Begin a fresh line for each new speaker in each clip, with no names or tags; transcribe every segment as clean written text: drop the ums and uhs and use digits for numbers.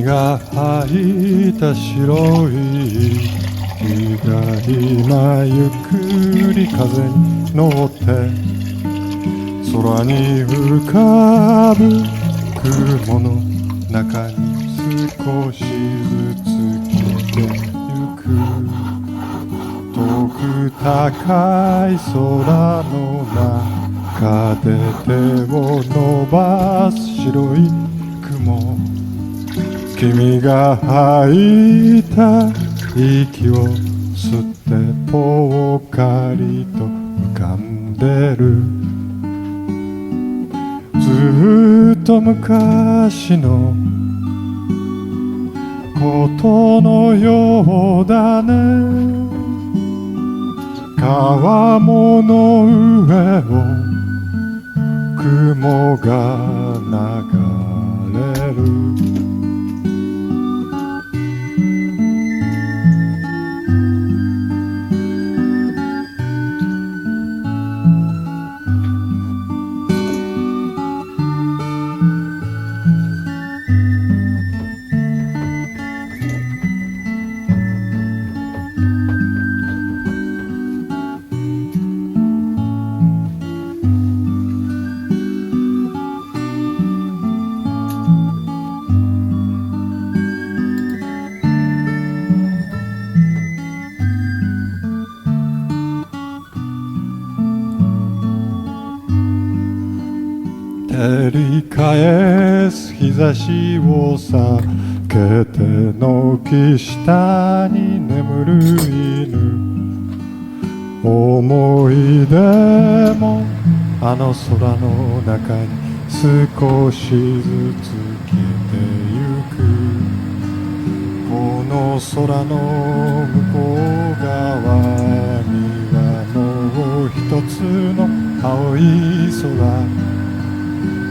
君が履いた白い木が今ゆっくり風に乗って空に浮かぶ雲の中に少しずつ消えてゆく。遠く高い空の中で手を伸ばす白い雲、君が吐いた息を吸ってぽっかりと浮かんでる。ずっと昔のことのようだね。川面の上を雲が流れる。照り返す日差しを避けて軒下に眠る犬、思い出もあの空の中に少しずつ消えてゆく。この空の向こう側にはもう一つの青い空、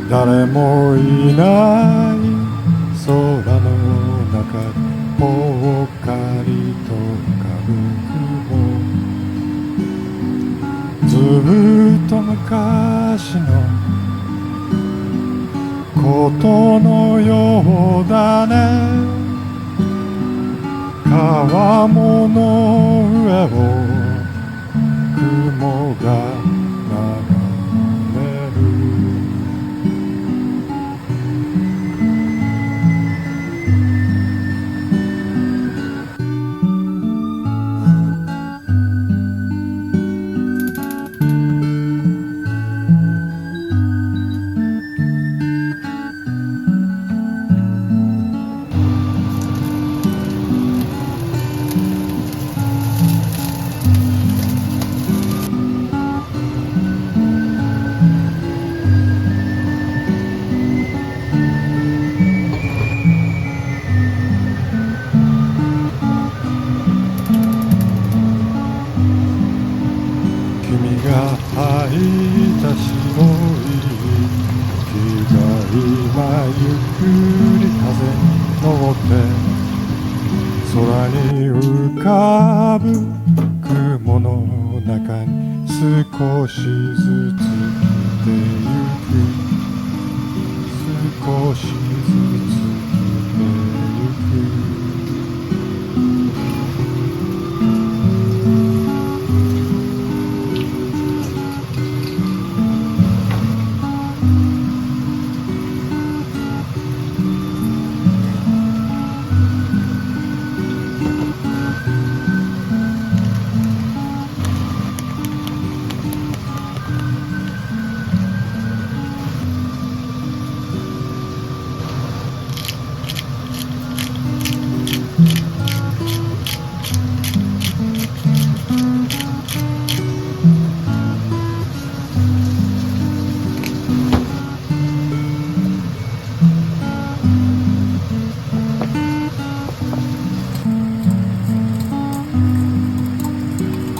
誰もいない空の中でぽっかりと浮かぶ雲、ずっと昔のことのようだね。川面の上を雲が流れる。君が吐いた白い木が今ゆっくり風に乗って空に浮かぶ雲の中に少しずつ消えてゆく。少しずつ消えてゆく。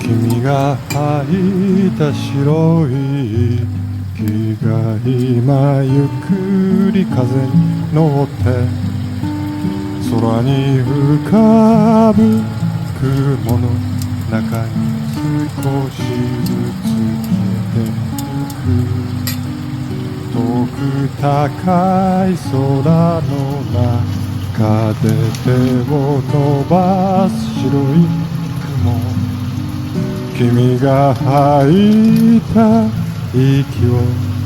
君が吐いた白い木が今ゆっくり風に乗って空に浮かぶ雲の中に少しずつ消えてゆく。遠く高い空の中中で手を伸ばす白い雲、君が吐いた息を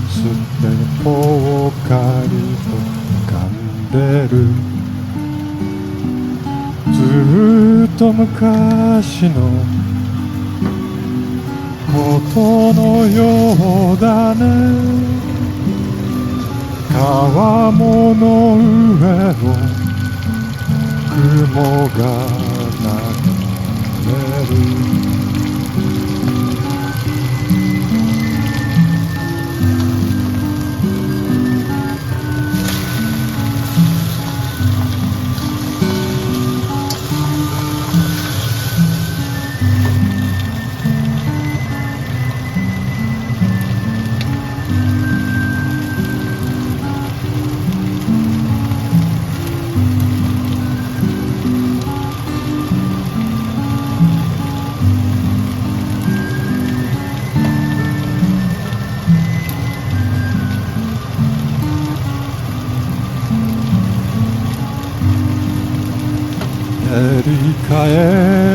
吸ってぽっかりと浮かんでる。ずっと昔のことのようだね。川面の上を雲が流れる。照り返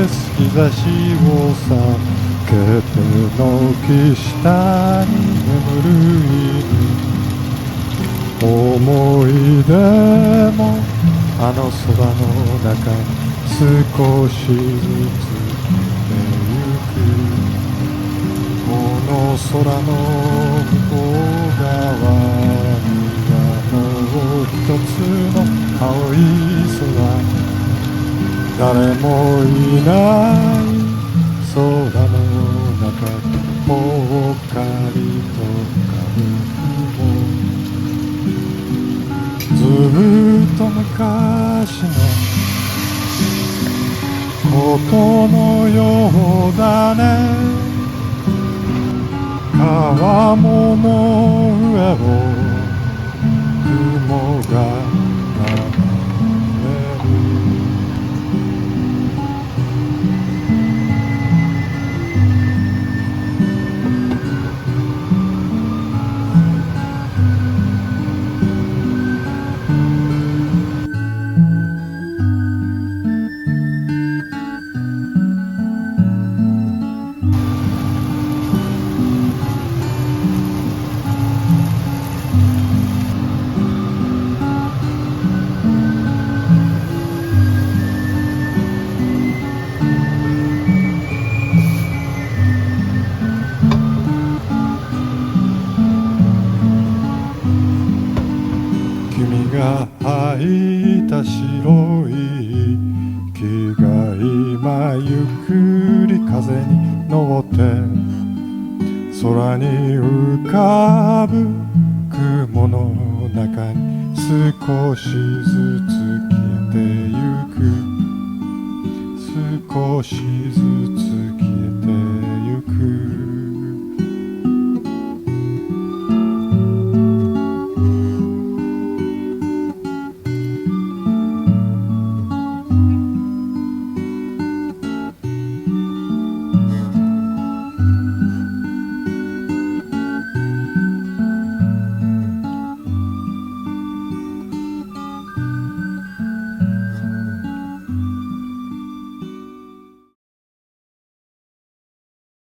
す日差しを避けて軒下に眠る犬、思い出もあの空の中に少しずつ消えてゆく。この空の向こう側にはもう一つの青い空、誰もいない空の中にぽっかりと浮かぶ雲、ずっと昔のことのようだね。川面の上を雲が流れる。君が吐いた白い息が今ゆっくり風に乗って空に浮かぶ雲の中に少しずつ消えてゆく。少しずつ消えてゆく。